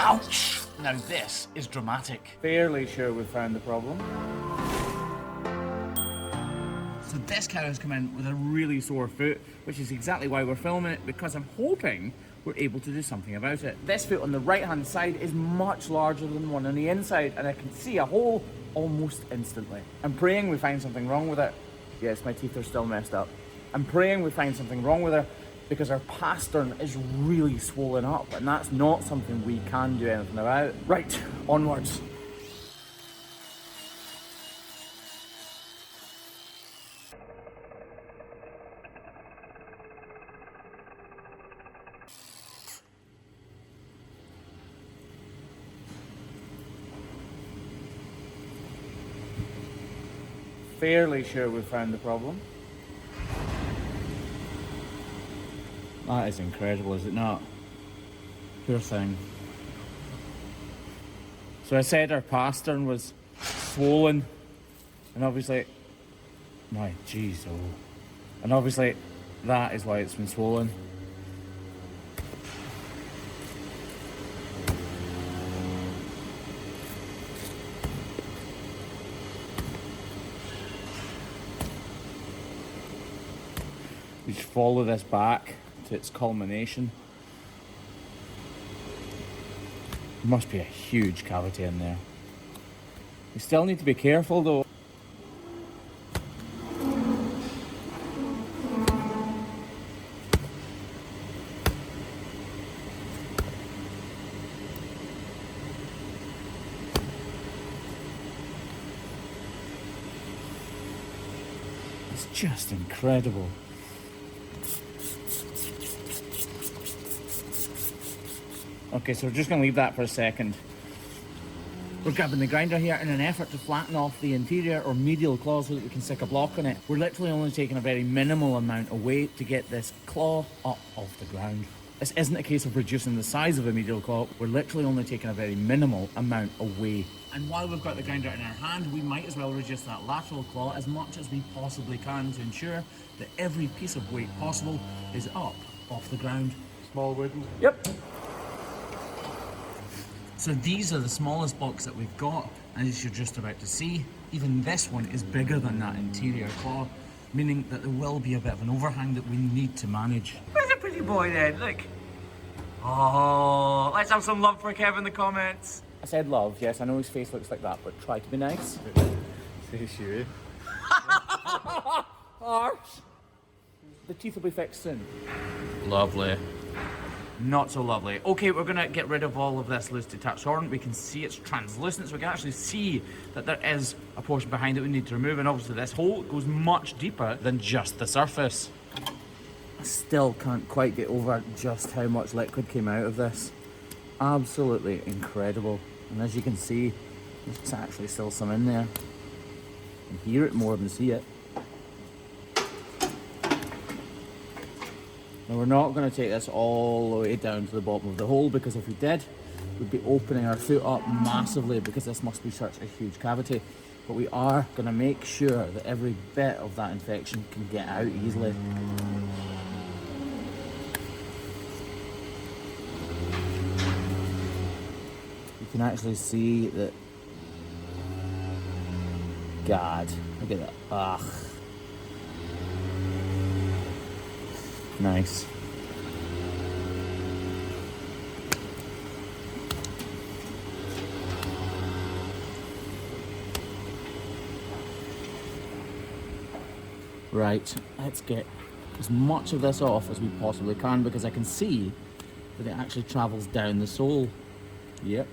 Ouch! Now this is dramatic. Fairly sure we found the problem. So this cow has come in with a really sore foot, which is exactly why we're filming it, because I'm hoping we're able to do something about it. This foot on the right hand side is much larger than the one on the inside, and I can see a hole almost instantly. I'm praying we find something wrong with it. Yes, my teeth are still messed up. I'm praying we find something wrong with her, because our pastern is really swollen up, and that's not something we can do anything about. Right, onwards. Fairly sure we found the problem. That is incredible, is it not? Poor thing. So I said our pastern was swollen, and obviously, my jeez, oh. And obviously, that is why it's been swollen. We just follow this back to its culmination. There must be a huge cavity in there. We still need to be careful though. It's just incredible. Okay, so we're just going to leave that for a second. We're grabbing the grinder here in an effort to flatten off the interior or medial claw so that we can stick a block on it. We're literally only taking a very minimal amount of weight to get this claw up off the ground. This isn't a case of reducing the size of a medial claw, we're literally only taking a very minimal amount of weight. And while we've got the grinder in our hand, we might as well reduce that lateral claw as much as we possibly can to ensure that every piece of weight possible is up off the ground. Small wooden. Yep. So these are the smallest blocks that we've got, and as you're just about to see, even this one is bigger than that interior claw, meaning that there will be a bit of an overhang that we need to manage. Where's a pretty boy then? Look. Oh, let's have some love for Kev in the comments. I said love, yes, I know his face looks like that, but try to be nice. Say sure. Harsh. The teeth will be fixed soon. Lovely. Not so lovely. Okay, we're gonna get rid of all of this loose detached horn. We can see it's translucent, so we can actually see that there is a portion behind it we need to remove, and obviously this hole goes much deeper than just the surface. I still can't quite get over just how much liquid came out of this. Absolutely incredible. And as you can see, there's actually still some in there. You can hear it more than see it. Now we're not going to take this all the way down to the bottom of the hole, because if we did, we'd be opening our foot up massively, because this must be such a huge cavity. But we are going to make sure that every bit of that infection can get out easily. You can actually see that. God, look at that. Ugh. Nice. Right, let's get as much of this off as we possibly can, because I can see that it actually travels down the sole. Yep,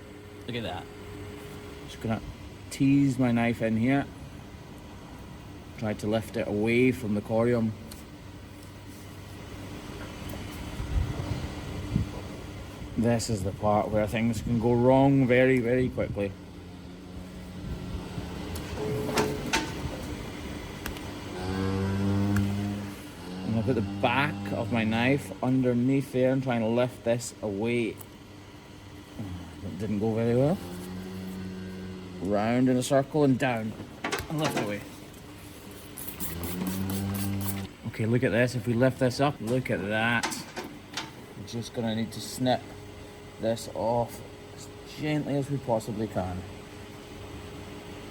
look at that. Just gonna tease my knife in here. Try to lift it away from the corium. This is the part where things can go wrong very, very quickly. I'm going to put the back of my knife underneath there and trying to lift this away. It didn't go very well. Round in a circle and down and lift away. Okay, look at this. If we lift this up, look at that. We're just going to need to snip this off as gently as we possibly can.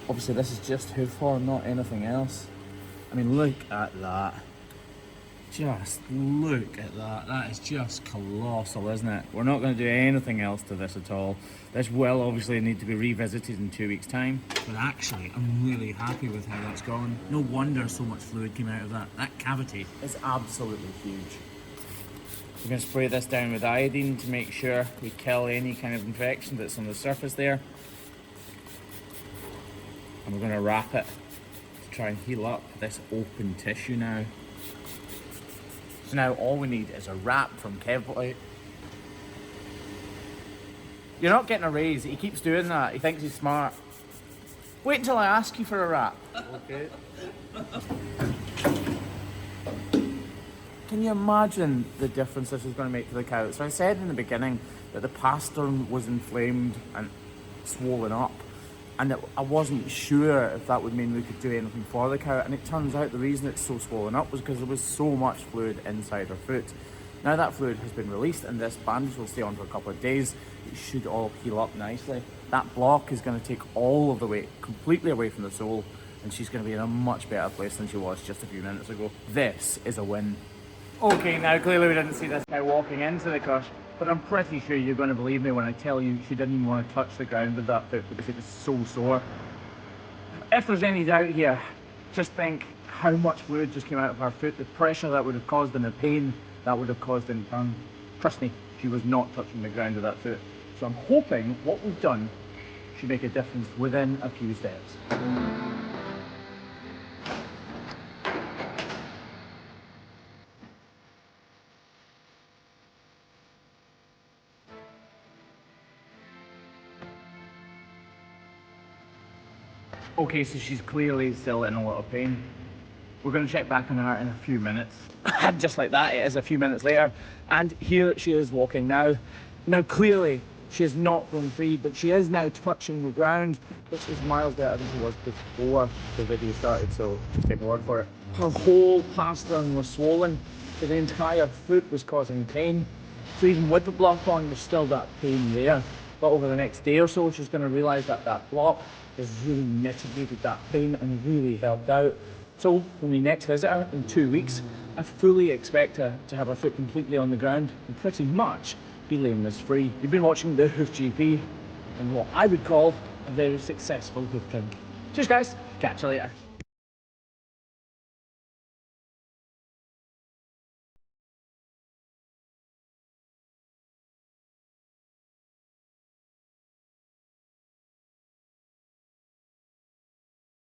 Obviously this is just hoof horn, not anything else. I mean, look at that. Just look at that. That is just colossal, isn't it? We're not going to do anything else to this at all. This will obviously need to be revisited in 2 weeks' time. But actually, I'm really happy with how that's gone. No wonder so much fluid came out of that. That cavity is absolutely huge. We're going to spray this down with iodine to make sure we kill any kind of infection that's on the surface there. And we're going to wrap it to try and heal up this open tissue now. So now all we need is a wrap from Kevboy. You're not getting a raise. He keeps doing that. He thinks he's smart. Wait until I ask you for a wrap. Okay. Can you imagine the difference this is going to make to the cow? So I said in the beginning that the pastern was inflamed and swollen up. And I wasn't sure if that would mean we could do anything for the cow. And it turns out the reason it's so swollen up was because there was so much fluid inside her foot. Now that fluid has been released and this bandage will stay on for a couple of days. It should all heal up nicely. That block is going to take all of the weight completely away from the sole, and she's going to be in a much better place than she was just a few minutes ago. This is a win. Okay, now clearly we didn't see this cow walking into the crush, but I'm pretty sure you're going to believe me when I tell you she didn't even want to touch the ground with that foot because it was so sore. If there's any doubt here, just think how much fluid just came out of her foot, the pressure that would have caused and the pain that would have caused in turn. Trust me, she was not touching the ground with that foot. So I'm hoping what we've done should make a difference within a few steps. Okay, so she's clearly still in a lot of pain. We're going to check back on her in a few minutes. And just like that, it is a few minutes later. And here she is walking now. Now clearly, she is not going free, but she is now touching the ground, which is miles better than she was before the video started, so just take my word for it. Her whole pastern was swollen, so the entire foot was causing pain. So even with the block on, there's still that pain there. But over the next day or so, she's going to realise that that block has really mitigated that pain and really helped out. So when we next visit her in 2 weeks, I fully expect her to have her foot completely on the ground and pretty much be lameness free. You've been watching the Hoof GP and what I would call a very successful hoof trim. Cheers guys, catch you later.